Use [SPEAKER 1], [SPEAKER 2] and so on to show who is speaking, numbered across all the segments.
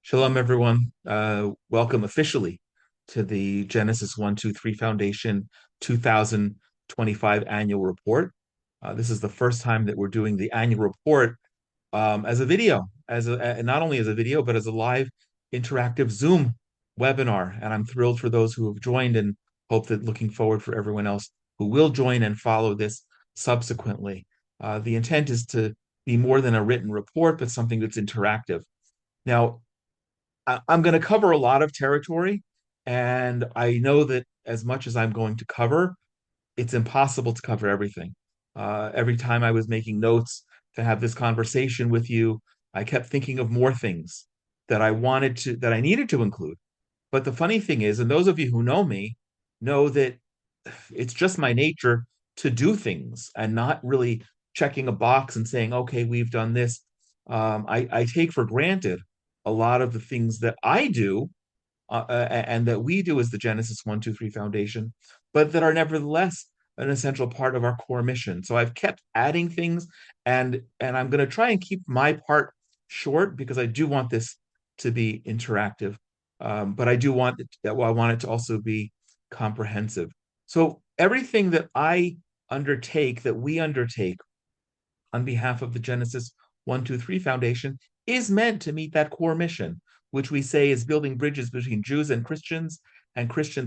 [SPEAKER 1] Shalom, everyone. Welcome officially to the Genesis 123 Foundation 2025 annual report. This is the first time that we're doing the annual report as a video, not only as a video, but as a live interactive Zoom webinar. And I'm thrilled for those who have joined and hope that looking forward for everyone else who will join and follow this subsequently. The intent is to be more than a written report, but something that's interactive. Now, I'm going to cover a lot of territory, and I know that as much as I'm going to cover, it's impossible to cover everything. Every time I was making notes to have this conversation with you, I kept thinking of more things that I needed to include. But the funny thing is, and those of you who know me know that it's just my nature to do things and not really checking a box and saying, okay, we've done this. I take for granted a lot of the things that I do and that we do as the Genesis 123 Foundation, but that are nevertheless an essential part of our core mission. So I've kept adding things, and I'm going to try and keep my part short because I do want this to be interactive, but I want it to also be comprehensive. So everything that we undertake on behalf of the Genesis 123 Foundation is meant to meet that core mission, which we say is building bridges between Jews and Christians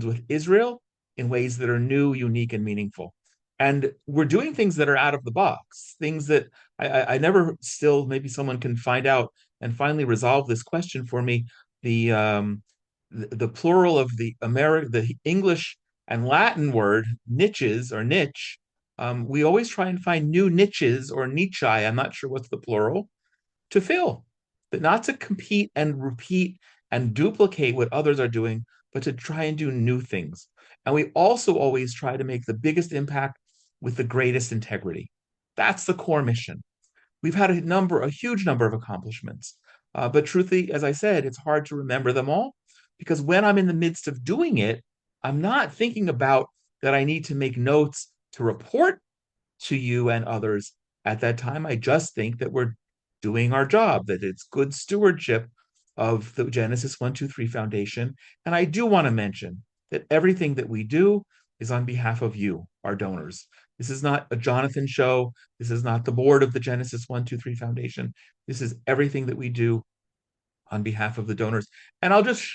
[SPEAKER 1] with Israel in ways that are new, unique, and meaningful. And we're doing things that are out of the box, things that I never still, maybe someone can find out and finally resolve this question for me. The plural of the English and Latin word niches or niche, we always try and find new niches or niche, I'm not sure what's the plural, to fill, but not to compete and repeat and duplicate what others are doing, but to try and do new things. And we also always try to make the biggest impact with the greatest integrity. That's the core mission. We've had a huge number of accomplishments. But truthfully, as I said, it's hard to remember them all because when I'm in the midst of doing it, I'm not thinking about that I need to make notes to report to you and others at that time. I just think that we're doing our job, that it's good stewardship of the Genesis 123 Foundation. And I do want to mention that everything that we do is on behalf of you, our donors. This is not a Jonathan show. This is not the board of the Genesis 123 Foundation. This is everything that we do on behalf of the donors. And I'll just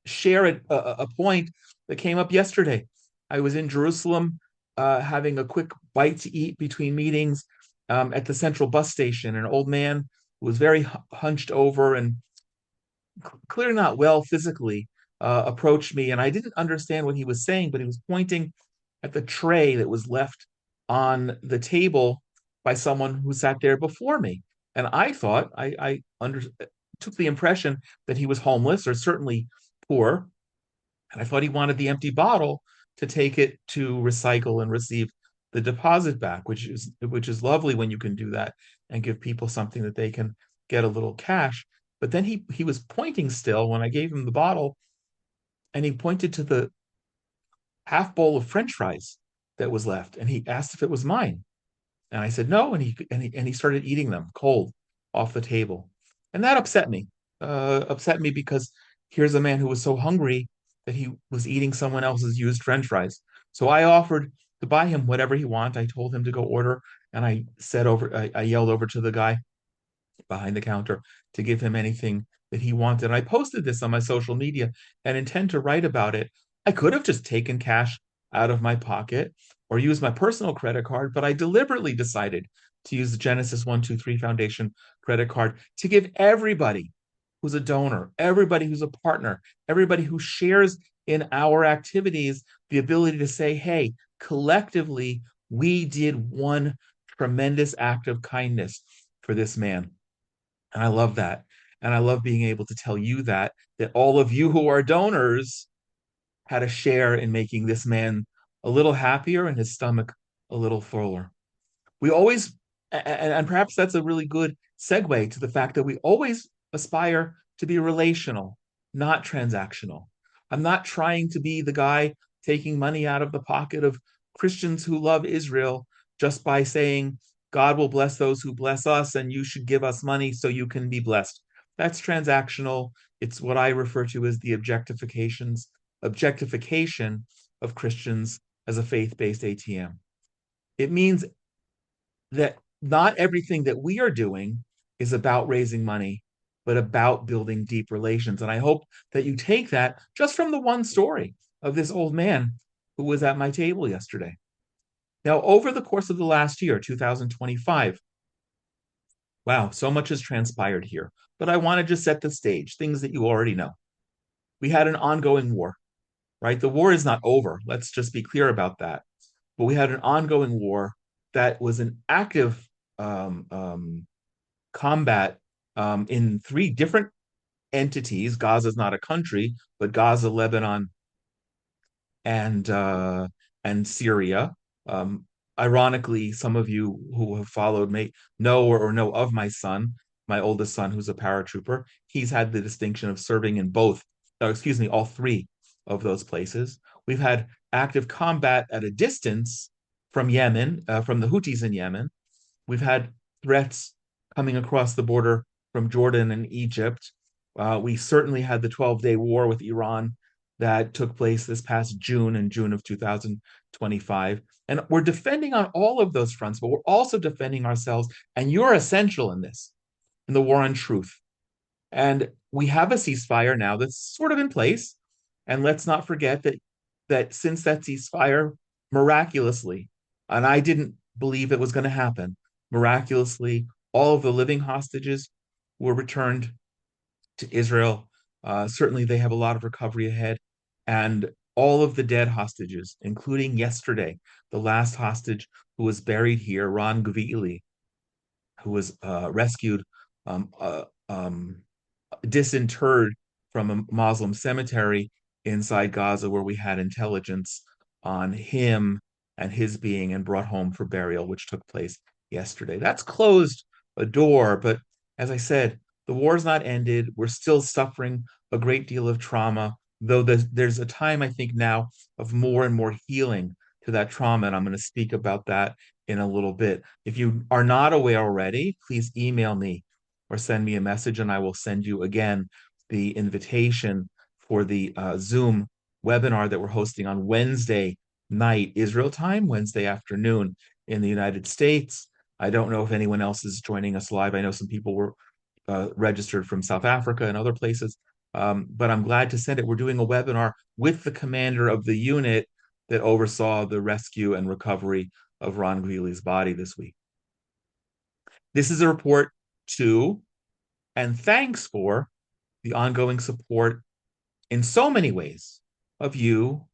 [SPEAKER 1] share a point that came up yesterday. I was in Jerusalem having a quick bite to eat between meetings at the central bus station. An old man who was very hunched over and clearly not well physically approached me. And I didn't understand what he was saying, but he was pointing at the tray that was left on the table by someone who sat there before me. And I thought took the impression that he was homeless or certainly poor. And I thought he wanted the empty bottle to take it to recycle and receive the deposit back, which is lovely when you can do that and give people something that they can get a little cash. But then he was pointing still when I gave him the bottle, and he pointed to the half bowl of French fries that was left, and he asked if it was mine. And I said no, and he started eating them cold off the table, and that upset me because here's a man who was so hungry that he was eating someone else's used French fries. So I offered to buy him whatever he wanted. I told him to go order, and I yelled over to the guy behind the counter to give him anything that he wanted. I posted this on my social media and intend to write about it. I could have just taken cash out of my pocket or used my personal credit card, but I deliberately decided to use the Genesis 123 Foundation credit card to give everybody who's a donor, everybody who's a partner, everybody who shares in our activities, the ability to say, hey, collectively, we did one tremendous act of kindness for this man. And I love that. And I love being able to tell you that all of you who are donors had a share in making this man a little happier and his stomach a little fuller. We always, and perhaps that's a really good segue to the fact that we always aspire to be relational, not transactional. I'm not trying to be the guy taking money out of the pocket of Christians who love Israel just by saying, God will bless those who bless us, and you should give us money so you can be blessed. That's transactional. It's what I refer to as the objectification of Christians as a faith-based ATM. It means that not everything that we are doing is about raising money, but about building deep relations. And I hope that you take that just from the one story of this old man who was at my table yesterday. Now, over the course of the last year, 2025, wow, so much has transpired here. But I want to just set the stage, things that you already know. We had an ongoing war, right? The war is not over. Let's just be clear about that. But we had an ongoing war that was an active combat in three different entities. Gaza is not a country, but Gaza, Lebanon, and uh, and Syria. Um, Ironically, some of you who have followed may know or know of my son, my oldest son, who's a paratrooper. He's had the distinction of serving in both, excuse me, all three of those places. We've had active combat at a distance from Yemen, from the Houthis in Yemen. We've had threats coming across the border from Jordan and Egypt. We certainly had the 12-day war with Iran that took place this past June, in June of 2025. And we're defending on all of those fronts, but we're also defending ourselves. And you're essential in this, in the war on truth. And we have a ceasefire now that's sort of in place. And let's not forget that since that ceasefire, miraculously, and I didn't believe it was going to happen, miraculously, all of the living hostages were returned to Israel. Certainly, they have a lot of recovery ahead. And all of the dead hostages, including yesterday, the last hostage who was buried here, Ron Gvili, who was rescued um, uh, um, disinterred from a Muslim cemetery inside Gaza, where we had intelligence on him and his being and brought home for burial, which took place yesterday. That's closed a door, but as I said, the war's not ended. We're still suffering a great deal of trauma, though there's a time, I think, now of more and more healing to that trauma. And I'm going to speak about that in a little bit. If you are not aware already, please email me or send me a message, and I will send you again the invitation for the Zoom webinar that we're hosting on Wednesday night, Israel time, Wednesday afternoon in the United States. I don't know if anyone else is joining us live. I know some people were registered from South Africa and other places, but I'm glad to send it. We're doing a webinar with the commander of the unit that oversaw the rescue and recovery of Ron Greeley's body this week. This is a report to and thanks for the ongoing support in so many ways of you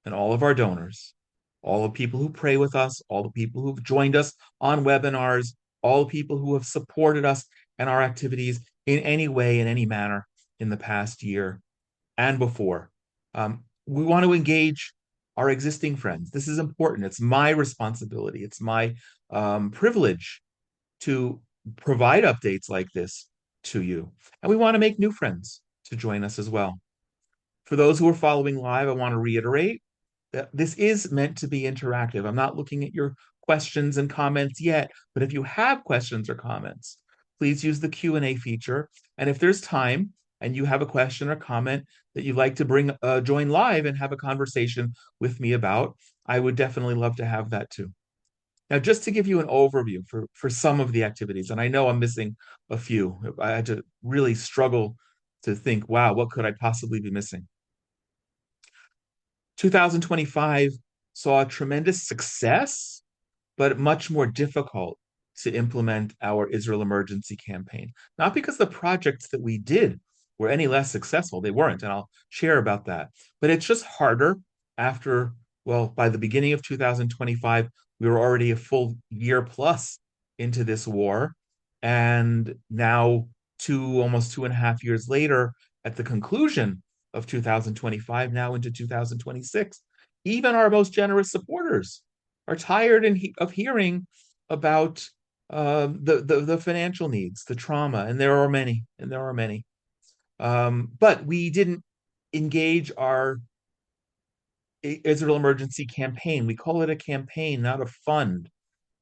[SPEAKER 1] and all of our donors, all the people who pray with us, all the people who've joined us on webinars, all the people who have supported us and our activities in any way, in any manner in the past year and before. We want to engage our existing friends. This is important. It's my responsibility. It's my privilege to provide updates like this to you. And we want to make new friends to join us as well. For those who are following live, I want to reiterate that this is meant to be interactive. I'm not looking at your questions and comments yet, but if you have questions or comments, please use the Q&A feature. And if there's time and you have a question or comment that you'd like to join live and have a conversation with me about, I would definitely love to have that too. Now, just to give you an overview for some of the activities, and I know I'm missing a few. I had to really struggle to think, wow, what could I possibly be missing? 2025 saw a tremendous success, but much more difficult to implement our Israel emergency campaign. Not because the projects that we did were any less successful, they weren't, and I'll share about that. But it's just harder after, well, by the beginning of 2025, we were already a full year plus into this war. And now, almost 2.5 years later, at the conclusion of 2025, now into 2026, even our most generous supporters are tired of hearing about the financial needs, the trauma, and there are many, and there are many. But we didn't engage our Israel emergency campaign. We call it a campaign, not a fund.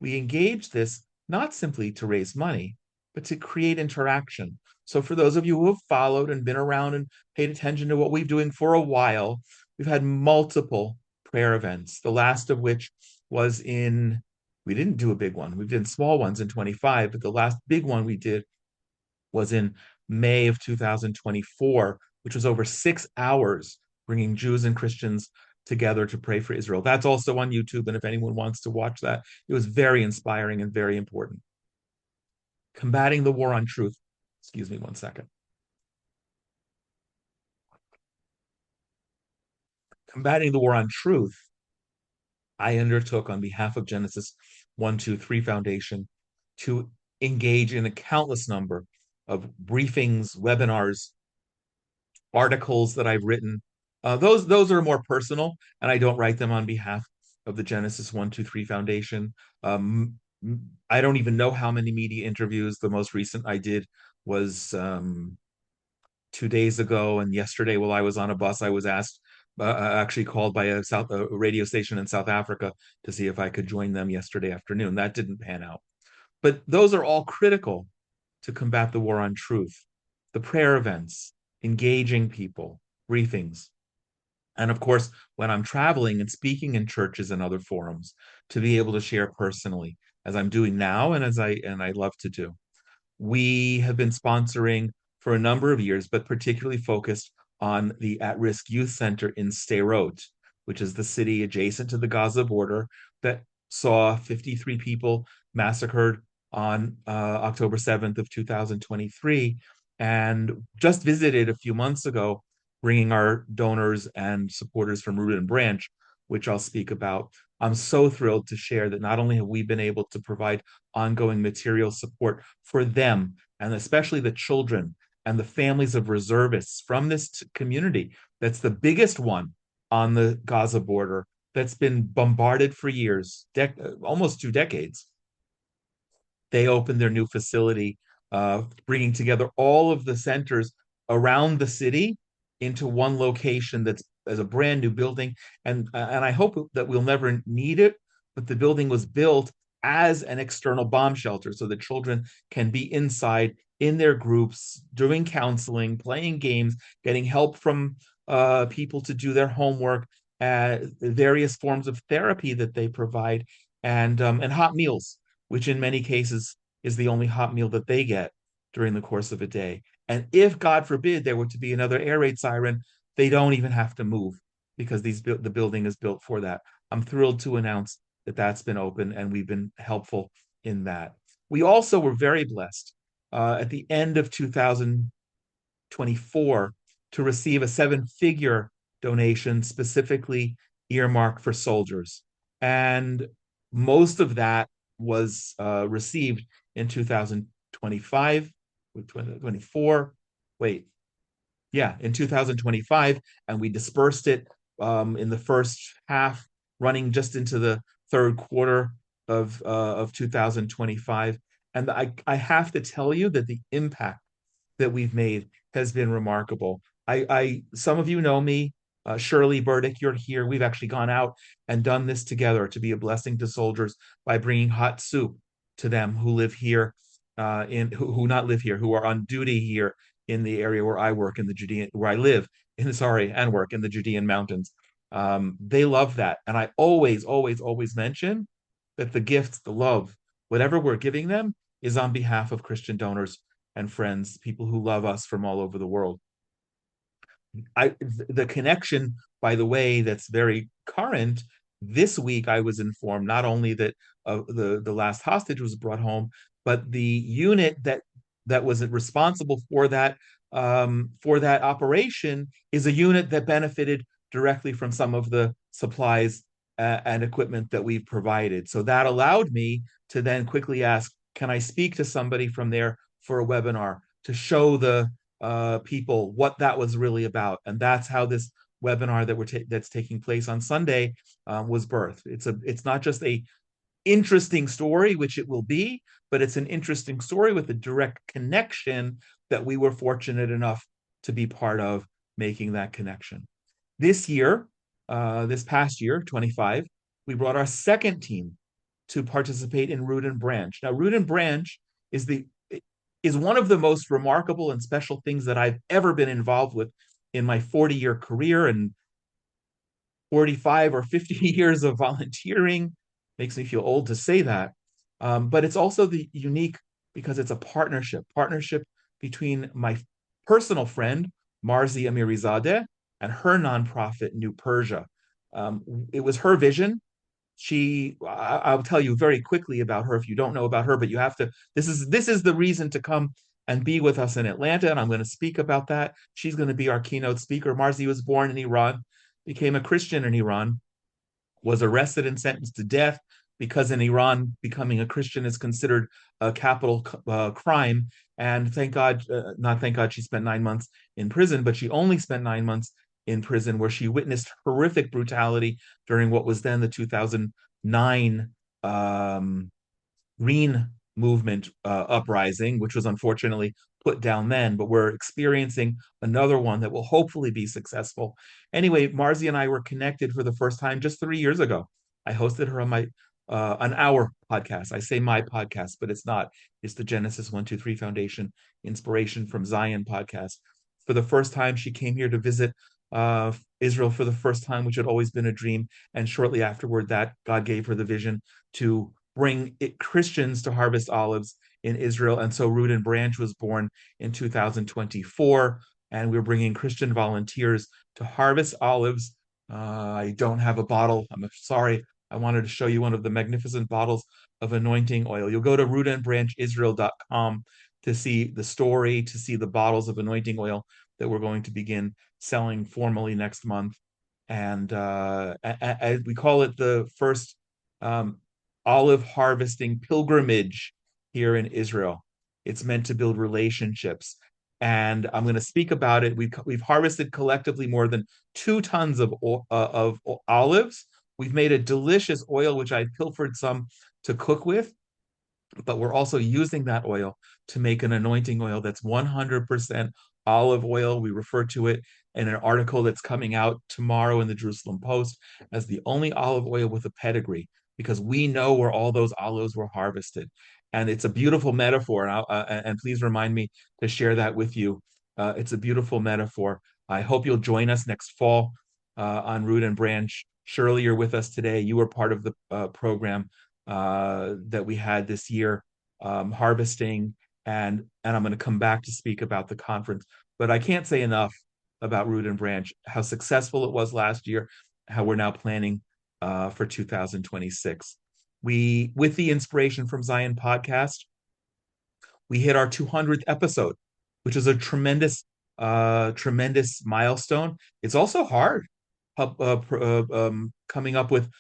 [SPEAKER 1] We engage this not simply to raise money, but to create interaction. So for those of you who have followed and been around and paid attention to what we've doing for a while, we've had multiple prayer events. The last of which was in, we didn't do a big one. We've done small ones in 25, but the last big one we did was in May of 2024, which was over 6 hours, bringing Jews and Christians together to pray for Israel. That's also on YouTube. And if anyone wants to watch that, it was very inspiring and very important. Combating the war on truth. Excuse me one second. Combating the war on truth, I undertook on behalf of Genesis 123 Foundation to engage in a countless number of briefings, webinars, articles that I've written. Those are more personal, and I don't write them on behalf of the Genesis 123 Foundation. Um, I don't even know how many media interviews. The most recent I did was 2 days ago, and yesterday while I was on a bus, I was asked, actually called by a radio station in South Africa to see if I could join them yesterday afternoon. That didn't pan out. But those are all critical to combat the war on truth. The prayer events, engaging people, briefings. And of course, when I'm traveling and speaking in churches and other forums, to be able to share personally, as I'm doing now and as I love to do. We have been sponsoring for a number of years, but particularly focused on the at-risk youth center in Sderot, which is the city adjacent to the Gaza border that saw 53 people massacred on October 7th of 2023, and just visited a few months ago, bringing our donors and supporters from Root and Branch, which I'll speak about. I'm so thrilled to share that not only have we been able to provide ongoing material support for them, and especially the children and the families of reservists from this community that's the biggest one on the Gaza border, that's been bombarded for years, almost 2 decades. They opened their new facility, bringing together all of the centers around the city into one location that's as a brand new building. And I hope that we'll never need it, but the building was built as an external bomb shelter so the children can be inside in their groups, doing counseling, playing games, getting help from people to do their homework, various forms of therapy that they provide, and hot meals, which in many cases is the only hot meal that they get during the course of a day. And if, God forbid, there were to be another air raid siren, they don't even have to move because the building is built for that. I'm thrilled to announce that that's been open and we've been helpful in that. We also were very blessed at the end of 2024 to receive a seven-figure donation specifically earmarked for soldiers. And most of that was received in 2025, 24. Wait, yeah, in 2025, and we dispersed it in the first half, running just into the third quarter of 2025. And I have to tell you that the impact that we've made has been remarkable. Some of you know me, Shirley Burdick, you're here. We've actually gone out and done this together to be a blessing to soldiers by bringing hot soup to them who live here, who not live here, who are on duty here in the area where I work in the Judean, where I live in, sorry, and work in the Judean mountains. They love that. And I always, always, always mention that the gifts, the love, whatever we're giving them is on behalf of Christian donors and friends, people who love us from all over the world. The connection, by the way, that's very current. This week, I was informed not only that the last hostage was brought home, but the unit that was responsible for that operation is a unit that benefited directly from some of the supplies and equipment that we've provided. So that allowed me to then quickly ask, can I speak to somebody from there for a webinar to show the people what that was really about? And that's how this webinar that's taking place on Sunday was birthed. It's not just a interesting story, which it will be, but it's an interesting story with a direct connection that we were fortunate enough to be part of making that connection. This year, this past year, 25, we brought our second team to participate in Root and Branch. Now, Root and Branch is is one of the most remarkable and special things that I've ever been involved with in my 40-year career and 45 or 50 years of volunteering. Makes me feel old to say that. But it's also the unique because it's a partnership between my personal friend, Marzi Amirizadeh, and her nonprofit, New Persia. It was her vision. I'll tell you very quickly about her if you don't know about her, but you have to, this is the reason to come and be with us in Atlanta. And I'm going to speak about that. She's going to be our keynote speaker. Marzi was born in Iran, became a Christian in Iran, was arrested and sentenced to death because in Iran, becoming a Christian is considered a capital crime. And thank God, not thank God, she spent 9 months in prison, but she only spent 9 months in prison where she witnessed horrific brutality during what was then the 2009 Green movement uprising, which was unfortunately put down then, but we're experiencing another one that will hopefully be successful. Anyway, Marzi and I were connected for the first time just 3 years ago. I hosted her on my on our podcast. I say my podcast, but it's not. It's the Genesis 123 Foundation Inspiration from Zion podcast. For the first time, she came here to visit Israel for the first time, which had always been a dream. And shortly afterward, that God gave her the vision to bring Christians to harvest olives in Israel. And so Root and Branch was born in 2024. And we're bringing Christian volunteers to harvest olives. I don't have a bottle. I'm sorry. I wanted to show you one of the magnificent bottles of anointing oil. You'll go to rootandbranchisrael.com to see the story, to see the bottles of anointing oil that we're going to begin selling formally next month. And we call it the first um, olive harvesting pilgrimage here in Israel. It's meant to build relationships. And I'm going to speak about it. We've harvested collectively more than 2 tons of olives. We've made a delicious oil, which I pilfered some to cook with, but we're also using that oil to make an anointing oil that's 100% olive oil. We refer to it in an article that's coming out tomorrow in the Jerusalem Post as the only olive oil with a pedigree, because we know where all those olives were harvested. And it's a beautiful metaphor. And please remind me to share that with you. It's a beautiful metaphor. I hope you'll join us next fall on Root and Branch. Shirley, you're with us today. You were part of the program that we had this year, harvesting, and I'm going to come back to speak about the conference. But I can't say enough about Root and Branch, how successful it was last year, how we're now planning for 2026. We, with the Inspiration from Zion podcast, we hit our 200th episode, which is a tremendous milestone. It's also hard coming up with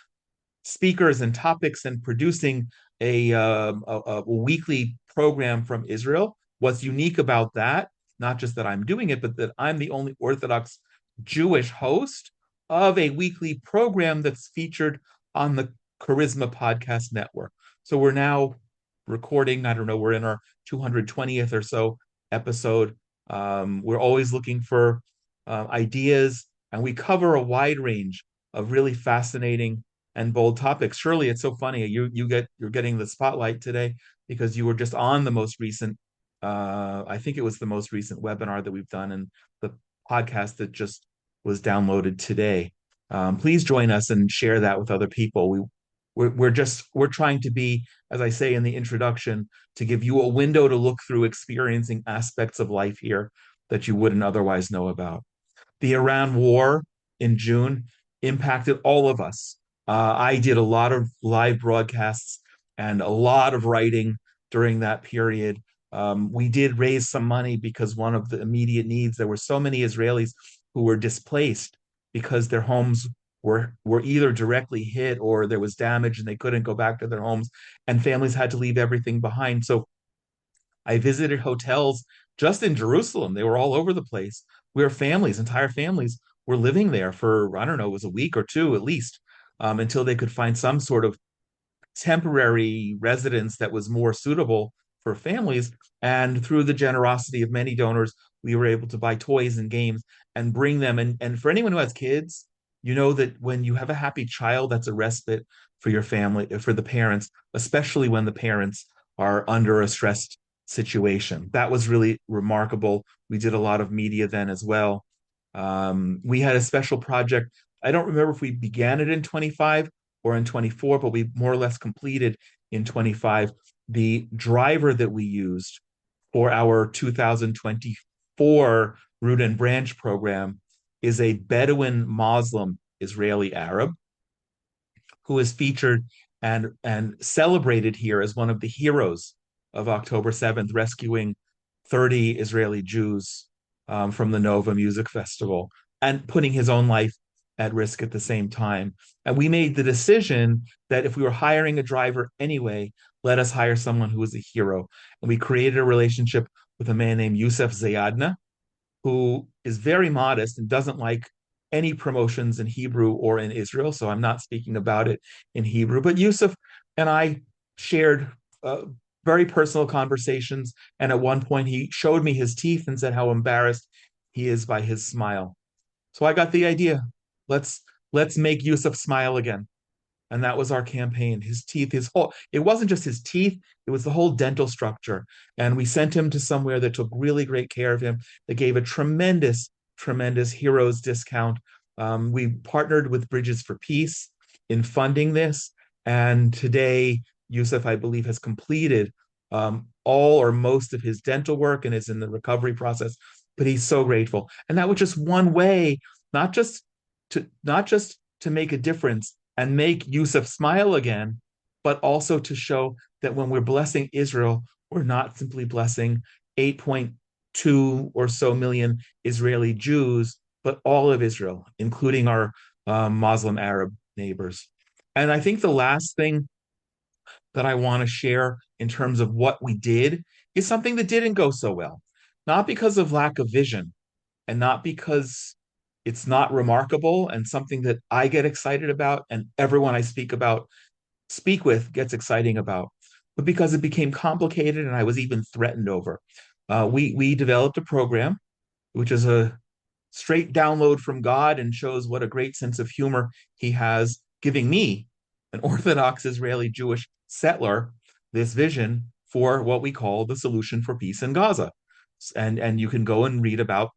[SPEAKER 1] speakers and topics and producing a weekly program from Israel. What's unique about that, not just that I'm doing it, but that I'm the only Orthodox Jewish host of a weekly program that's featured on the Charisma Podcast Network. So we're now recording, I don't know, we're in our 220th or so episode. We're always looking for ideas, and we cover a wide range of really fascinating and bold topics. Surely it's so funny. You're getting the spotlight today because you were just on the most recent, I think it was the most recent webinar that we've done, and the podcast that just was downloaded today. Please join us and share that with other people. We're trying to be, as I say in the introduction, to give you a window to look through, experiencing aspects of life here that you wouldn't otherwise know about. The Iran war in June impacted all of us. I did a lot of live broadcasts and a lot of writing during that period. We did raise some money because one of the immediate needs, there were so many Israelis who were displaced because their homes were either directly hit or there was damage and they couldn't go back to their homes, and families had to leave everything behind. So I visited hotels just in Jerusalem. They were all over the place where entire families were living there for, I don't know, it was a week or two at least, until they could find some sort of temporary residence that was more suitable for families. And through the generosity of many donors, we were able to buy toys and games and bring them. And for anyone who has kids, you know that when you have a happy child, that's a respite for your family, for the parents, especially when the parents are under a stressed situation. That was really remarkable. We did a lot of media then as well. We had a special project. I don't remember if we began it in 25 or in 24, but we more or less completed in 25. The driver that we used for our 2024 Root and Branch program is a Bedouin Muslim Israeli Arab who is featured and celebrated here as one of the heroes of October 7th, rescuing 30 Israeli Jews from the Nova Music Festival and putting his own life at risk at the same time. And we made the decision that if we were hiring a driver anyway, let us hire someone who was a hero. And we created a relationship with a man named Youssef Zayadna, who is very modest and doesn't like any promotions in Hebrew or in Israel. So I'm not speaking about it in Hebrew. But Yusuf and I shared very personal conversations. And at one point, he showed me his teeth and said how embarrassed he is by his smile. So I got the idea. Let's let's make Yusuf smile again. And that was our campaign. His teeth, his whole, it wasn't just his teeth, it was the whole dental structure. And we sent him to somewhere that took really great care of him. They gave a tremendous heroes discount. We partnered with Bridges for Peace in funding this. And today, Yusuf, I believe, has completed all or most of his dental work and is in the recovery process. But he's so grateful. And that was just one way, not just not just to make a difference and make Yusuf smile again, but also to show that when we're blessing Israel, we're not simply blessing 8.2 or so million Israeli Jews, but all of Israel, including our Muslim Arab neighbors. And I think the last thing that I want to share in terms of what we did is something that didn't go so well, not because of lack of vision and not because it's not remarkable and something that I get excited about and everyone I speak with gets exciting about, but because it became complicated and I was even threatened over. We developed a program which is a straight download from God and shows what a great sense of humor he has, giving me, an Orthodox Israeli Jewish settler, this vision for what we call the solution for peace in Gaza. And you can go and read about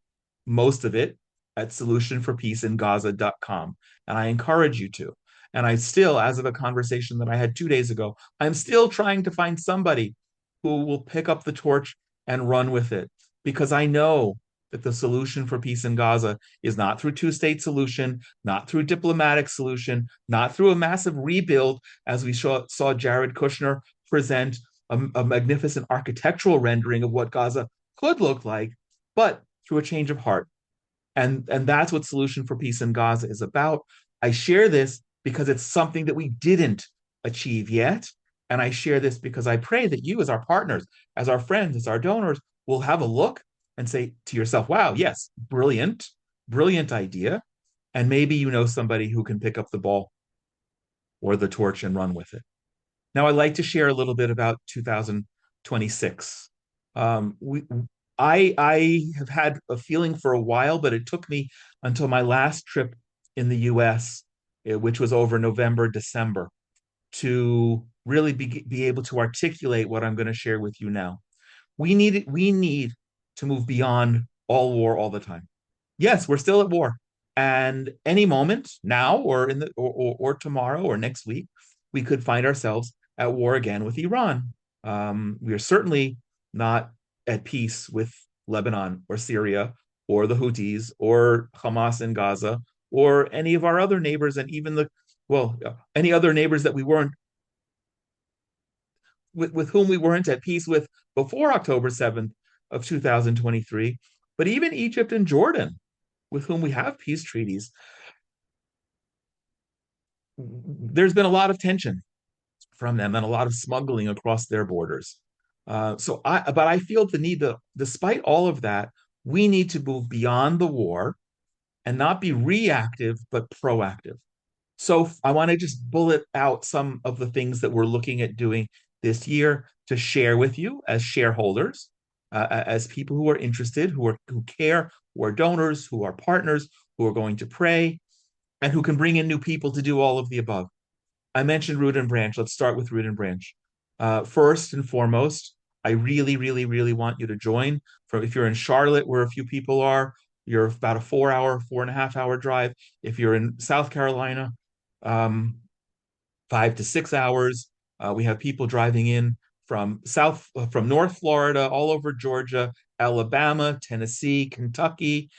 [SPEAKER 1] most of it at solutionforpeaceingaza.com. And I encourage you to. And I still, as of a conversation that I had 2 days ago, I'm still trying to find somebody who will pick up the torch and run with it because I know that the solution for peace in Gaza is not through two-state solution, not through diplomatic solution, not through a massive rebuild, as we saw Jared Kushner present a magnificent architectural rendering of what Gaza could look like, but through a change of heart. And that's what Solution for Peace in Gaza is about. I share this because it's something that we didn't achieve yet. And I share this because I pray that you, as our partners, as our friends, as our donors, will have a look and say to yourself, wow, yes, brilliant idea. And maybe you know somebody who can pick up the ball or the torch and run with it. Now, I'd like to share a little bit about 2026. We, I have had a feeling for a while, but it took me until my last trip in the US, which was over November, December, to really be able to articulate what I'm going to share with you now. We need to move beyond all war all the time. Yes, we're still at war. And any moment now or in the or tomorrow or next week, we could find ourselves at war again with Iran. We are certainly not at peace with Lebanon or Syria or the Houthis or Hamas in Gaza or any of our other neighbors and even any other neighbors that we weren't with whom we weren't at peace with before October 7th of 2023, but even Egypt and Jordan, with whom we have peace treaties. There's been a lot of tension from them and a lot of smuggling across their borders. But I feel the need to, despite all of that, we need to move beyond the war and not be reactive, but proactive. So I want to just bullet out some of the things that we're looking at doing this year to share with you as shareholders, as people who are interested, who care, who are donors, who are partners, who are going to pray, and who can bring in new people to do all of the above. I mentioned Root and Branch. Let's start with Root and Branch. First and foremost, I really, really, really want you to join. From if you're in Charlotte, where a few people are, you're about a 4 hour, 4.5 hour drive. If you're in South Carolina, um, 5 to 6 hours. We have people driving in from North Florida, all over Georgia, Alabama, Tennessee, Kentucky,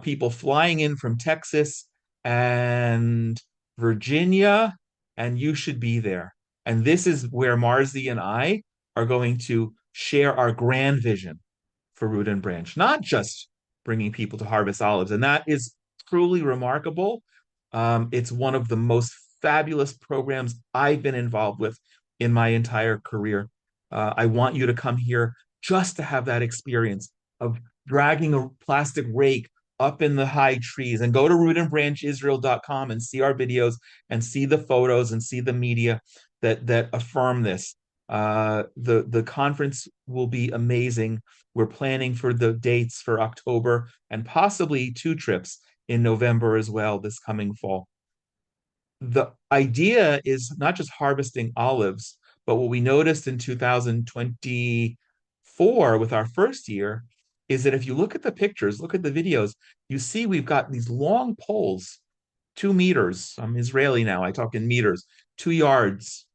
[SPEAKER 1] people flying in from Texas and Virginia, and you should be there. And this is where Marzi and I are going to share our grand vision for Root and Branch, not just bringing people to harvest olives. And that is truly remarkable. It's one of the most fabulous programs I've been involved with in my entire career. I want you to come here just to have that experience of dragging a plastic rake up in the high trees, and go to rootandbranchisrael.com and see our videos and see the photos and see the media that affirm this. The conference will be amazing. We're planning for the dates for October and possibly two trips in November as well this coming fall. The idea is not just harvesting olives, but what we noticed in 2024 with our first year is that if you look at the pictures, look at the videos, you see we've got these long poles, 2 meters. I'm Israeli now, I talk in meters, 2 yards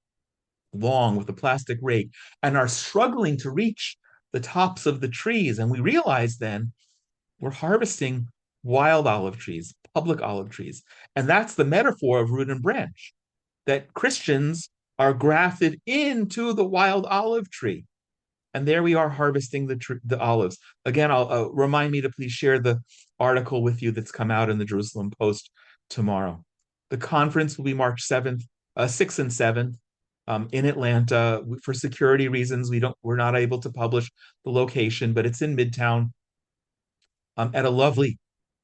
[SPEAKER 1] long with a plastic rake, and are struggling to reach the tops of the trees. And we realized then we're harvesting wild olive trees, public olive trees. And that's the metaphor of root and branch, that Christians are grafted into the wild olive tree. And there we are harvesting the olives. Again, I'll remind me to please share the article with you that's come out in the Jerusalem Post tomorrow. The conference will be March 7th, 6th and 7th in Atlanta. For security reasons, we're not able to publish the location, but it's in Midtown at a lovely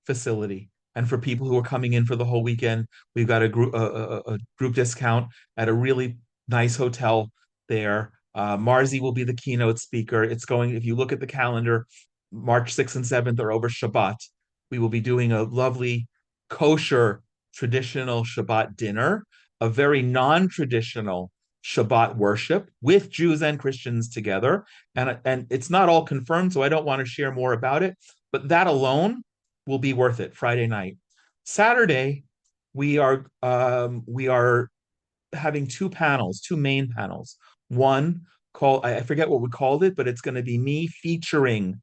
[SPEAKER 1] facility. And for people who are coming in for the whole weekend, we've got a group discount at a really nice hotel there. Marzi will be the keynote speaker. It's going, if you look at the calendar, March 6th and 7th are over Shabbat. We will be doing a lovely kosher traditional Shabbat dinner, a very non-traditional Shabbat worship with Jews and Christians together. And it's not all confirmed, so I don't want to share more about it. But that alone will be worth it. Friday night. Saturday, we are having two panels, two main panels. One called, I forget what we called it, but it's going to be me featuring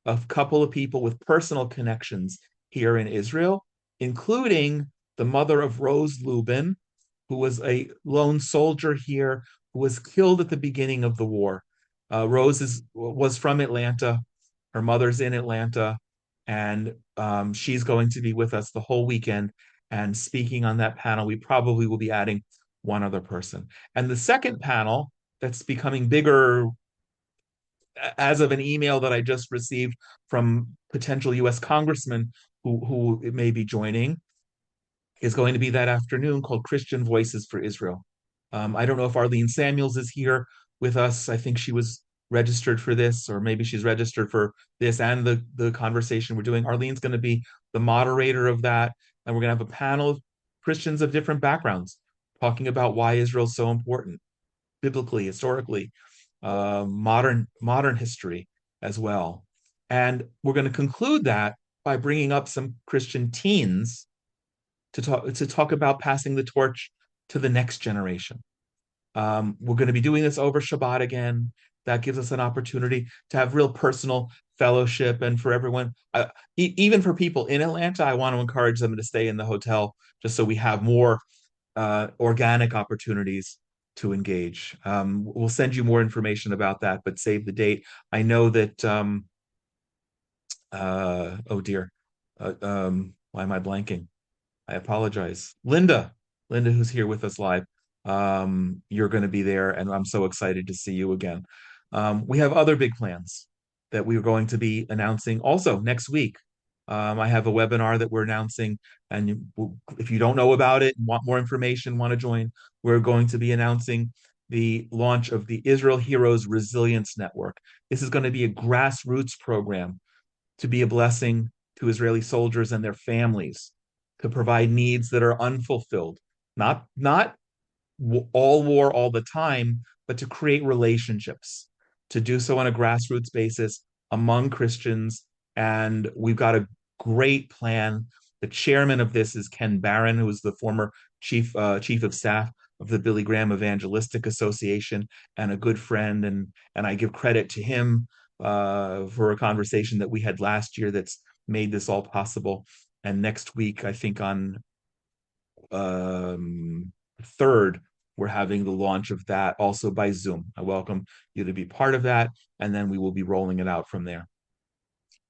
[SPEAKER 1] a couple of people with personal connections here in Israel, including the mother of Rose Lubin, who was a lone soldier here, who was killed at the beginning of the war. Was from Atlanta. Her mother's in Atlanta, and she's going to be with us the whole weekend and speaking on that panel. We probably will be adding one other person. And the second panel that's becoming bigger as of an email that I just received from potential US congressmen who may be joining is going to be that afternoon, called Christian Voices for Israel. I don't know if Arlene Samuels is here with us. I think she was registered for this, or maybe she's registered for this and the conversation we're doing. Arlene's going to be the moderator of that, and we're going to have a panel of Christians of different backgrounds talking about why Israel's so important, biblically, historically, modern history as well. And we're going to conclude that by bringing up some Christian teens to talk about passing the torch to the next generation. We're going to be doing this over Shabbat again. That gives us an opportunity to have real personal fellowship. And for everyone, even for people in Atlanta, I want to encourage them to stay in the hotel just so we have more organic opportunities to engage. We'll send you more information about that, but save the date. I know that, oh dear, why am I blanking? I apologize. Linda, who's here with us live, you're going to be there, and I'm so excited to see you again. We have other big plans that we are going to be announcing also next week. I have a webinar that we're announcing, and if you don't know about it, want more information, want to join, we're going to be announcing the launch of the Israel Heroes Resilience Network. This is going to be a grassroots program to be a blessing to Israeli soldiers and their families, to provide needs that are unfulfilled, not all war all the time, but to create relationships, to do so on a grassroots basis among Christians. And we've got a great plan. The chairman of this is Ken Barron, who is the former chief of staff of the Billy Graham Evangelistic Association and a good friend. And I give credit to him for a conversation that we had last year that's made this all possible. And next week, I think on third, we're having the launch of that also by Zoom. I welcome you to be part of that, and then we will be rolling it out from there.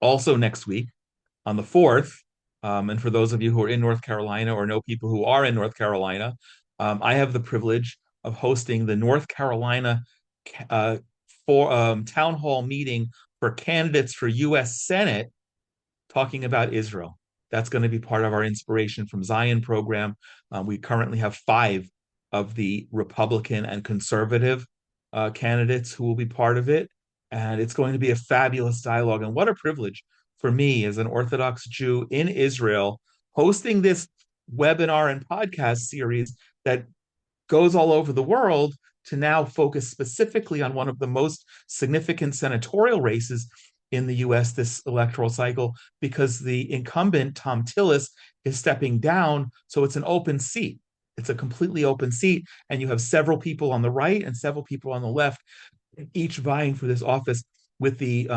[SPEAKER 1] Also next week, on the 4th, and for those of you who are in North Carolina or know people who are in North Carolina, I have the privilege of hosting the North Carolina uh, town hall meeting for candidates for U.S. Senate talking about Israel. That's going to be part of our Inspiration from Zion program. We currently have 5 of the Republican and conservative candidates who will be part of it. And it's going to be a fabulous dialogue. And what a privilege for me as an Orthodox Jew in Israel hosting this webinar and podcast series that goes all over the world to now focus specifically on one of the most significant senatorial races in the US this electoral cycle, because the incumbent, Tom Tillis, is stepping down. So it's an open seat. It's a completely open seat. And you have several people on the right and several people on the left, each vying for this office, with the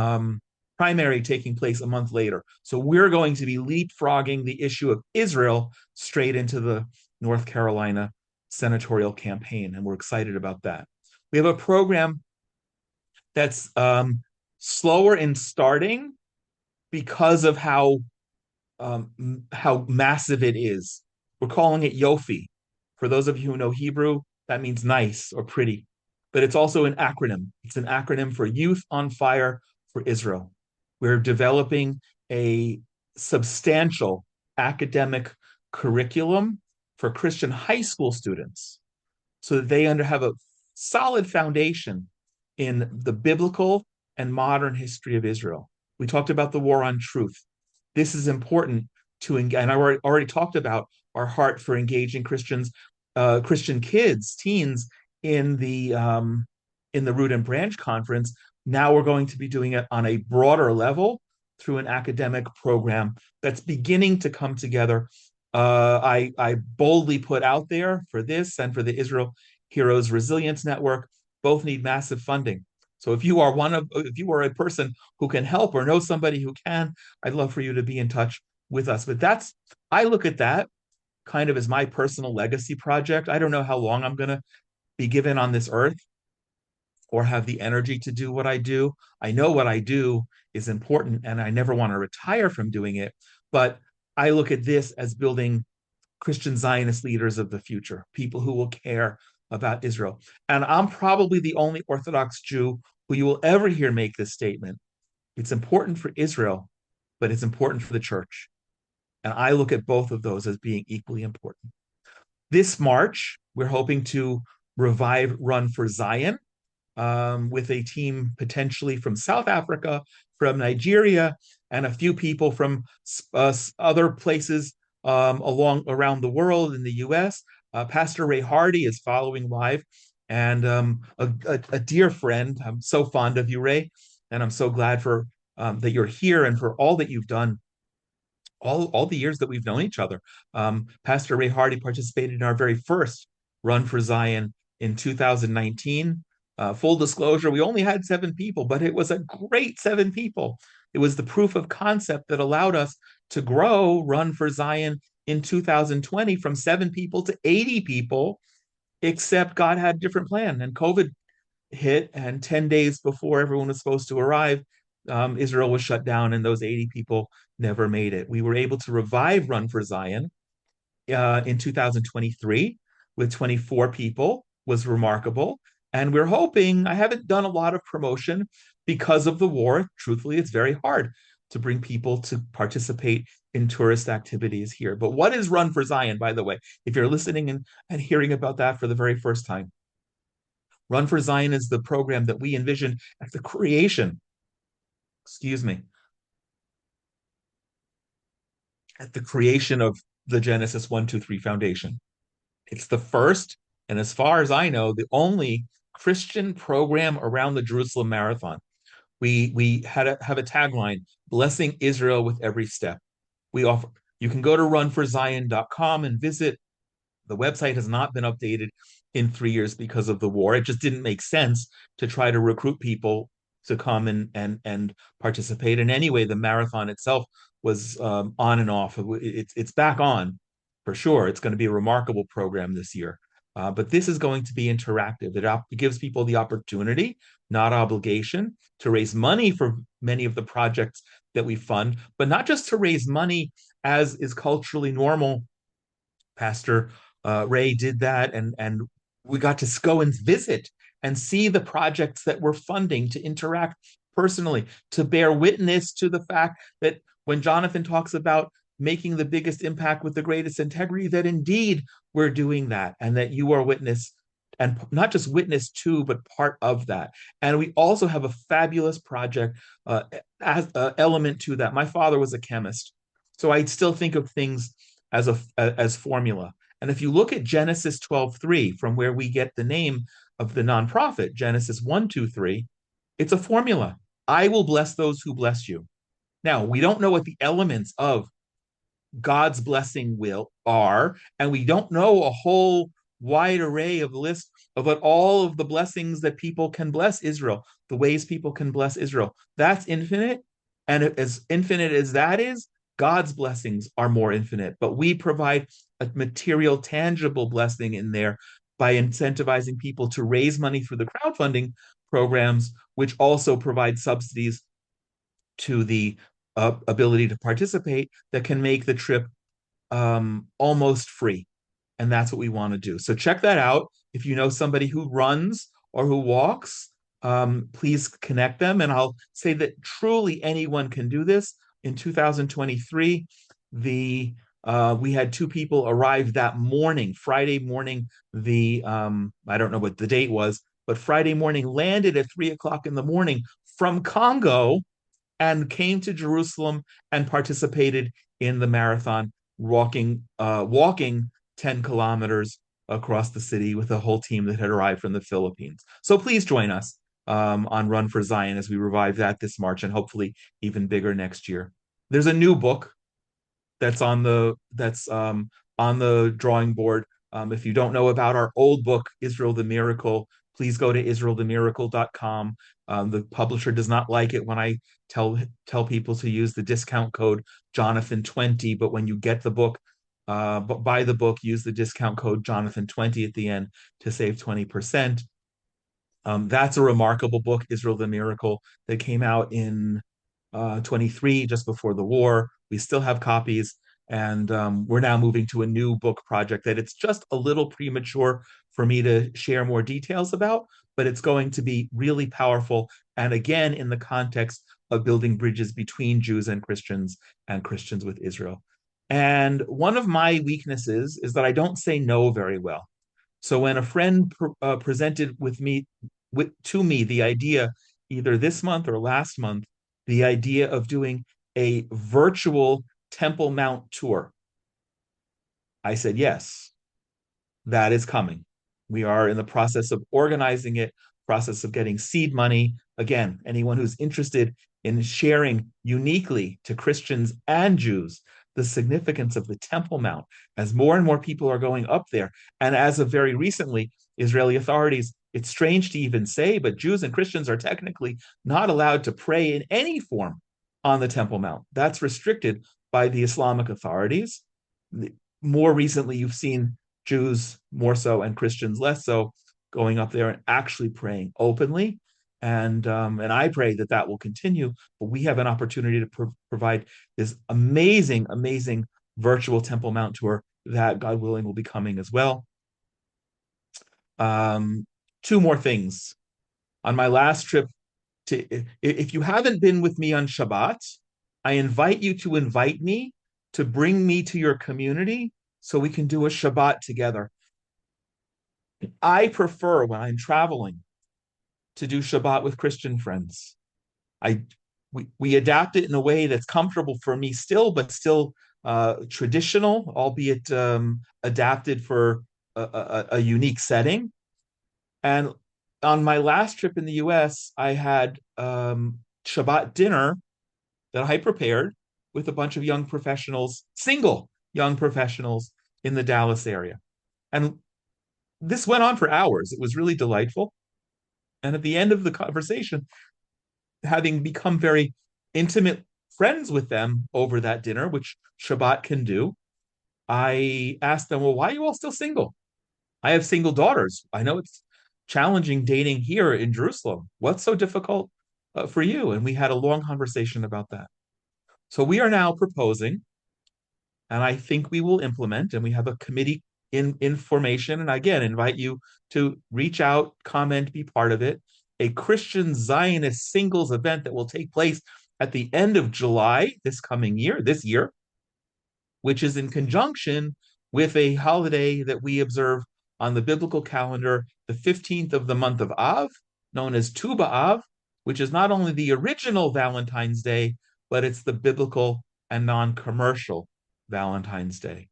[SPEAKER 1] primary taking place a month later. So we're going to be leapfrogging the issue of Israel straight into the North Carolina senatorial campaign. And we're excited about that. We have a program that's slower in starting because of how massive it is. We're calling it Yofi. For those of you who know Hebrew, that means nice or pretty, but it's also an acronym. It's an acronym for Youth on Fire for Israel. We're developing a substantial academic curriculum for Christian high school students so that they have a solid foundation in the biblical and modern history of Israel. We talked about the war on truth. This is important to, and I already talked about our heart for engaging Christian kids, teens in the Root and Branch conference. Now we're going to be doing it on a broader level through an academic program that's beginning to come together. I boldly put out there for this and for the Israel Heroes Resilience Network, both need massive funding. So if you are a person who can help or know somebody who can, I'd love for you to be in touch with us. But I look at that kind of as my personal legacy project. I don't know how long I'm going to be given on this earth or have the energy to do what I do. I know what I do is important and I never want to retire from doing it. But I look at this as building Christian Zionist leaders of the future, people who will care about Israel. And I'm probably the only Orthodox Jew who you will ever hear make this statement. It's important for Israel, but it's important for the church. And I look at both of those as being equally important. This March, we're hoping to revive Run for Zion with a team potentially from South Africa, from Nigeria, and a few people from other places around the world in the US. Pastor Ray Hardy is following live, and a dear friend. I'm so fond of you, Ray, and I'm so glad for that you're here and for all that you've done all the years that we've known each other. Pastor Ray Hardy participated in our very first Run for Zion in 2019. Full disclosure, we only had 7 people, but it was a great 7 people. It was the proof of concept that allowed us to grow Run for Zion in 2020 from 7 people to 80 people, except God had a different plan. And COVID hit, and 10 days before everyone was supposed to arrive, Israel was shut down, and those 80 people never made it. We were able to revive Run for Zion in 2023 with 24 people, was remarkable. And we're hoping, I haven't done a lot of promotion because of the war. Truthfully, it's very hard to bring people to participate in tourist activities here. But what is Run for Zion, by the way, if you're listening and hearing about that for the very first time? Run for Zion is the program that we envisioned at the creation, excuse me, at the creation of the Genesis 1, 2, 3 Foundation. It's the first, and as far as I know, the only Christian program around the Jerusalem Marathon. We have a tagline, blessing Israel with every step. We offer You can go to runforzion.com and visit. The website has not been updated in 3 years because of the war. It just didn't make sense to try to recruit people to come and participate. And anyway, the marathon itself was on and off. It's back on for sure. It's going to be a remarkable program this year. But this is going to be interactive. It gives people the opportunity, not obligation, to raise money for many of the projects that we fund, but not just to raise money as is culturally normal. Pastor Ray did that, and we got to go and visit and see the projects that we're funding, to interact personally, to bear witness to the fact that when Jonathan talks about making the biggest impact with the greatest integrity, that indeed we're doing that, and that you are witness, and not just witness to, but part of that. And we also have a fabulous project as element to that. My father was a chemist, so I still think of things as formula. And if you look at Genesis 12:3, from where we get the name of the nonprofit, Genesis 1, 2, 3, it's a formula. I will bless those who bless you. Now, we don't know what the elements of God's blessing will are, and we don't know a whole wide array of list of what all of the blessings that people can bless Israel, the ways people can bless Israel. That's infinite. And as infinite as that is, God's blessings are more infinite. But we provide a material, tangible blessing in there by incentivizing people to raise money through the crowdfunding programs, which also provide subsidies to the ability to participate, that can make the trip almost free. And that's what we want to do. So check that out. If you know somebody who runs or who walks, please connect them. And I'll say that truly anyone can do this. In 2023, we had two people arrive that morning, Friday morning. I don't know what the date was, but Friday morning, landed at 3 o'clock in the morning from Congo, and came to Jerusalem and participated in the marathon, walking 10 kilometers across the city with a whole team that had arrived from the Philippines. So please join us on Run for Zion as we revive that this March, and hopefully even bigger next year. There's a new book that's on the drawing board. If you don't know about our old book, Israel the Miracle, please go to israelthemiracle.com. The publisher does not like it when I tell people to use the discount code Jonathan20, but when you get the book, buy the book, use the discount code Jonathan20 at the end to save 20%. That's a remarkable book, Israel the Miracle, that came out in 23, just before the war. We still have copies, and we're now moving to a new book project that it's just a little premature for me to share more details about, but it's going to be really powerful. And again, in the context of building bridges between Jews and Christians with Israel. And one of my weaknesses is that I don't say no very well. So when a friend presented to me the idea, either this month or last month, the idea of doing a virtual Temple Mount tour, I said, yes, that is coming. We are in the process of organizing it, process of getting seed money. Again, anyone who's interested in sharing uniquely to Christians and Jews the significance of the Temple Mount, as more and more people are going up there. And as of very recently, Israeli authorities, it's strange to even say, but Jews and Christians are technically not allowed to pray in any form on the Temple Mount. That's restricted by the Islamic authorities. More recently, you've seen Jews more so and Christians less so going up there and actually praying openly. And I pray that that will continue. But we have an opportunity to provide this amazing, amazing virtual Temple Mount tour that, God willing, will be coming as well. Two more things. On my last trip if you haven't been with me on Shabbat, I invite you to invite me, to bring me to your community so we can do a Shabbat together. I prefer, when I'm traveling, to do Shabbat with Christian friends. We adapt it in a way that's comfortable for me still, but still traditional, albeit adapted for a unique setting. And on my last trip in the US, I had Shabbat dinner that I prepared with a bunch of young professionals, single young professionals in the Dallas area. And this went on for hours. It was really delightful. And at the end of the conversation, having become very intimate friends with them over that dinner, which Shabbat can do, I asked them, well, why are you all still single? I have single daughters. I know it's challenging dating here in Jerusalem. What's so difficult for you? And we had a long conversation about that. So we are now proposing, and I think we will implement, and we have a committee in formation. And again, invite you to reach out, comment, be part of it. A Christian Zionist singles event that will take place at the end of July this year, which is in conjunction with a holiday that we observe on the biblical calendar, the 15th of the month of Av, known as Tu B'Av, which is not only the original Valentine's Day, but it's the biblical and non-commercial Valentine's Day.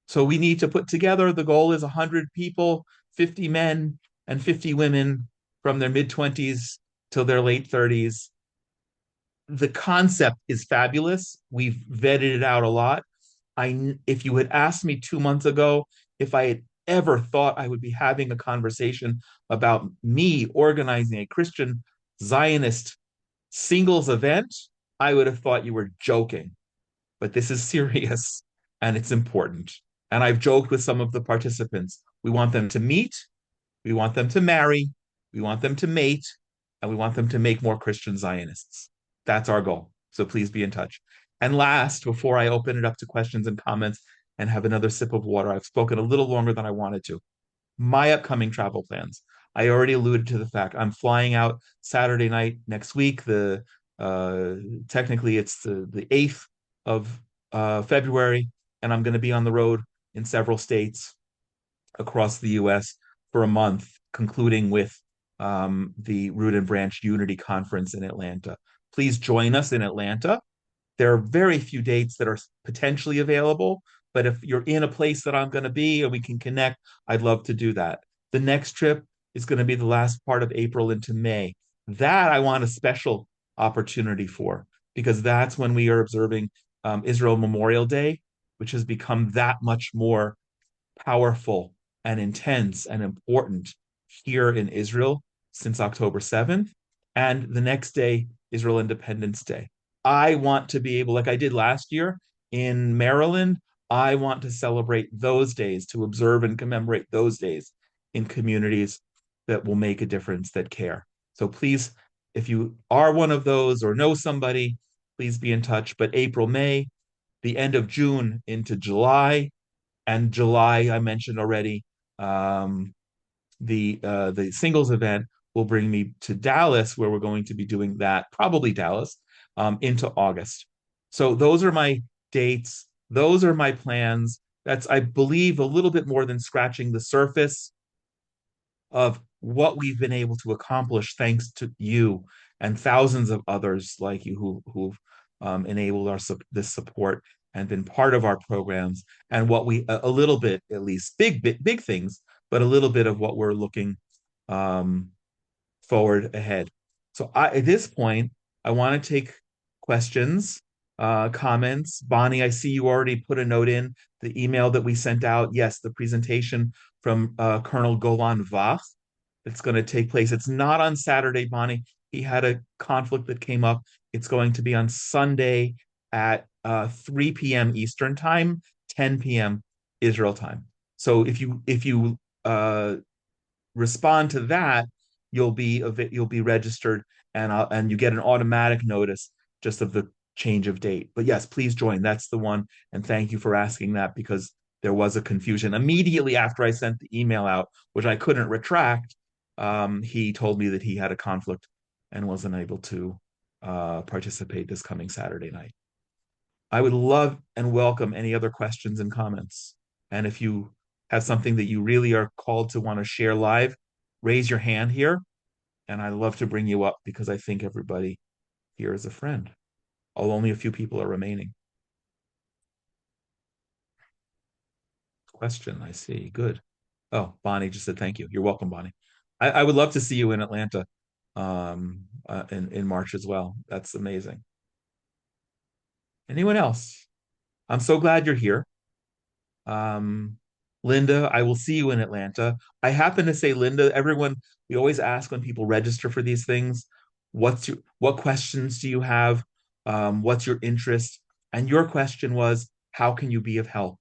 [SPEAKER 1] So we need to put together, the goal is 100 people, 50 men and 50 women from their mid 20s till their late 30s. The concept is fabulous. We've vetted it out a lot. If you had asked me 2 months ago if I had ever thought I would be having a conversation about me organizing a Christian Zionist singles event, I would have thought you were joking. But this is serious and it's important. And I've joked with some of the participants. We want them to meet, we want them to marry, we want them to mate, and we want them to make more Christian Zionists. That's our goal. So please be in touch. And last, before I open it up to questions and comments and have another sip of water, I've spoken a little longer than I wanted to. My upcoming travel plans. I already alluded to the fact I'm flying out Saturday night next week. The uh, Technically it's the 8th of February, and I'm going to be on the road in several states across the US for a month, concluding with the Root and Branch Unity Conference in Atlanta. Please join us in Atlanta. There are very few dates that are potentially available, but if you're in a place that I'm going to be and we can connect, I'd love to do that. The next trip is going to be the last part of April into May. That I want a special opportunity for, because that's when we are observing Israel Memorial Day, which has become that much more powerful and intense and important here in Israel since October 7th. And the next day, Israel Independence Day. I want to be able, like I did last year in Maryland, I want to celebrate those days, to observe and commemorate those days in communities that will make a difference, that care. So please, if you are one of those or know somebody, please be in touch. But April, May, the end of June into July, and July, I mentioned already, um, the singles event will bring me to Dallas, where we're going to be doing that, probably Dallas, into August. So those are my dates. Those are my plans. That's, I believe, a little bit more than scratching the surface of what we've been able to accomplish thanks to you and thousands of others like you who've enabled this support and been part of our programs, and what we a little bit, at least big things, but a little bit of what we're looking um, forward ahead. So at this point, I want to take questions, comments. Bonnie, I see you already put a note in the email that we sent out. Yes, the presentation from Colonel Golan Vach that's going to take place. It's not on Saturday, Bonnie. He had a conflict that came up. It's going to be on Sunday at 3 p.m. Eastern time, 10 p.m. Israel time. So if you respond to that, you'll be registered, and you get an automatic notice just of the change of date. But yes, please join. That's the one. And thank you for asking that, because there was a confusion immediately after I sent the email out, which I couldn't retract. He told me that he had a conflict and wasn't able to participate this coming Saturday night. I would love and welcome any other questions and comments. And if you have something that you really are called to want to share live, raise your hand here, and I'd love to bring you up, because I think everybody here is a friend. Although only a few people are remaining. Question, I see. Good. Oh, Bonnie just said thank you. You're welcome, Bonnie. I would love to see you in Atlanta in March as well. That's amazing. Anyone else? I'm so glad you're here. Um, Linda, I will see you in Atlanta. I happen to say, Linda, everyone, we always ask when people register for these things, what questions do you have? What's your interest? And your question was, how can you be of help?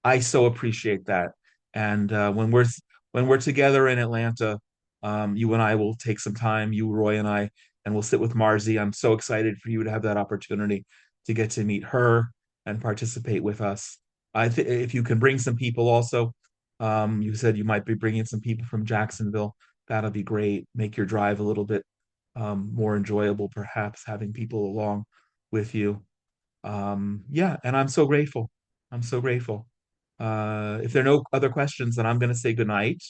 [SPEAKER 1] I so appreciate that. And when we're together in Atlanta, you and I will take some time, you, Roy, and I, and we'll sit with Marzi. I'm so excited for you to have that opportunity to get to meet her and participate with us. I think if you can bring some people also, you said you might be bringing some people from Jacksonville. That'll be great. Make your drive a little bit more enjoyable, perhaps having people along with you. Yeah, and I'm so grateful. I'm so grateful. If there are no other questions, then I'm going to say good night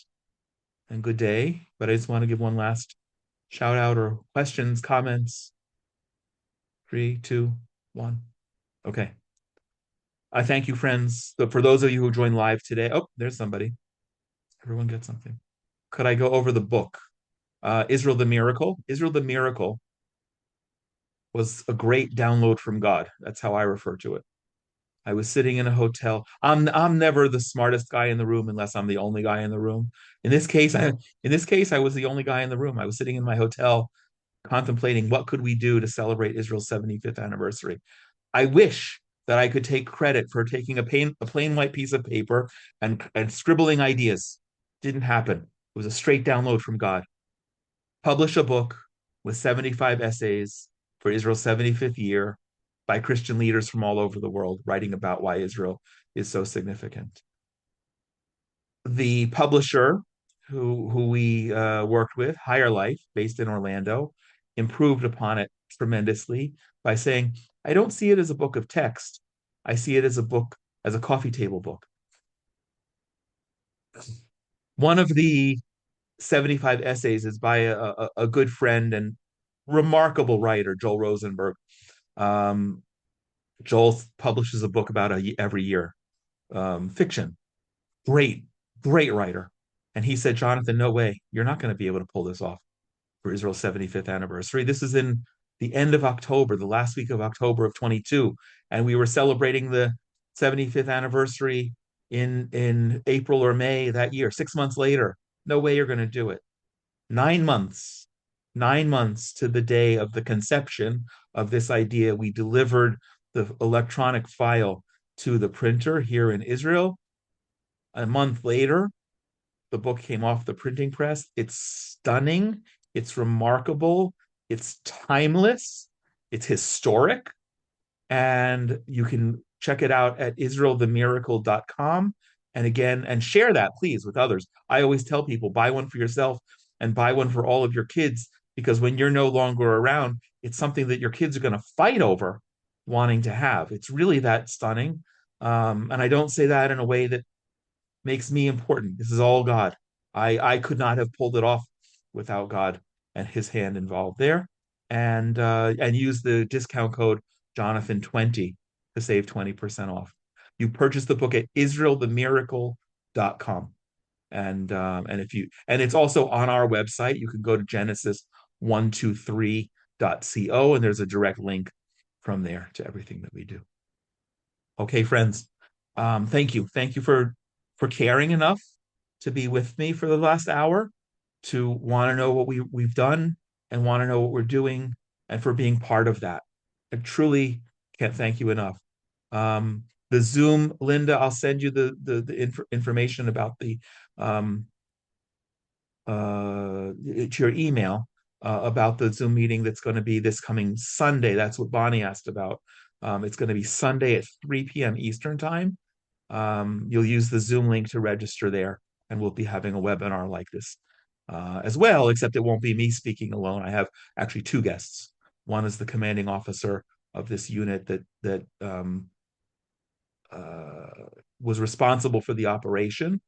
[SPEAKER 1] and good day. But I just want to give one last shout out or questions, comments. Three, two, one. Okay. I thank you, friends. So for those of you who joined live today, oh, there's somebody. Everyone get something. Could I go over the book? Israel the Miracle. Israel the Miracle was a great download from God. That's how I refer to it. I was sitting in a hotel. I'm never the smartest guy in the room unless I'm the only guy in the room. In this case I was the only guy in the room. I was sitting in my hotel contemplating what could we do to celebrate Israel's 75th anniversary. I wish that I could take credit for taking a plain white piece of paper and scribbling ideas. Didn't happen. It was a straight download from God. Publish a book with 75 essays for Israel's 75th year by Christian leaders from all over the world, writing about why Israel is so significant. The publisher who we worked with, Higher Life, based in Orlando, improved upon it tremendously by saying, I don't see it as a book of text. I see it as a book, as a coffee table book. One of the 75 essays is by a good friend and remarkable writer, Joel Rosenberg. Um, Joel publishes a book about every year, fiction. Great, great writer. And he said, Jonathan, no way. You're not going to be able to pull this off for Israel's 75th anniversary. This is in the end of October, the last week of October of 22. And we were celebrating the 75th anniversary in April or May that year, 6 months later. No way you're going to do it. 9 months, 9 months to the day of the conception of this idea, we delivered the electronic file to the printer here in Israel. A month later, the book came off the printing press. It's stunning. It's remarkable. It's timeless. It's historic. And you can check it out at israelthemiracle.com. And again, and share that, please, with others. I always tell people buy one for yourself and buy one for all of your kids, because when you're no longer around, it's something that your kids are going to fight over wanting to have. It's really that stunning. And I don't say that in a way that makes me important. This is all God. I could not have pulled it off without God and his hand involved there. And use the discount code Jonathan20 to save 20% off. You purchase the book at israelthemiracle.com. And if you and it's also on our website. You can go to genesis123.co and there's a direct link from there to everything that we do. Okay, friends. Thank you. Thank you for caring enough to be with me for the last hour, to want to know what we've done and want to know what we're doing, and for being part of that. I truly can't thank you enough. The Zoom, Linda, I'll send you the information about the to your email about the Zoom meeting that's going to be this coming Sunday. That's what Bonnie asked about. It's going to be Sunday at 3 p.m. Eastern time. You'll use the Zoom link to register there, and we'll be having a webinar like this as well, except it won't be me speaking alone. I have actually two guests. One is the commanding officer of this unit that uh, was responsible for the operation,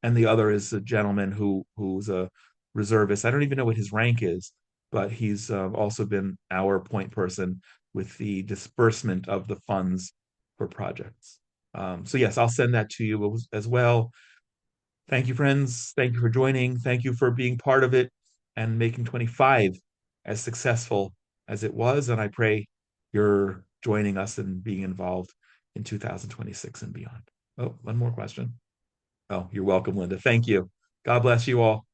[SPEAKER 1] and the other is a gentleman who's a reservist. I don't even know what his rank is, but he's also been our point person with the disbursement of the funds for projects. So yes, I'll send that to you as well. Thank you, friends. Thank you for joining. Thank you for being part of it and making 25 as successful as it was. And I pray you're joining us and being involved in 2026 and beyond. Oh, one more question. Oh, you're welcome, Linda. Thank you. God bless you all.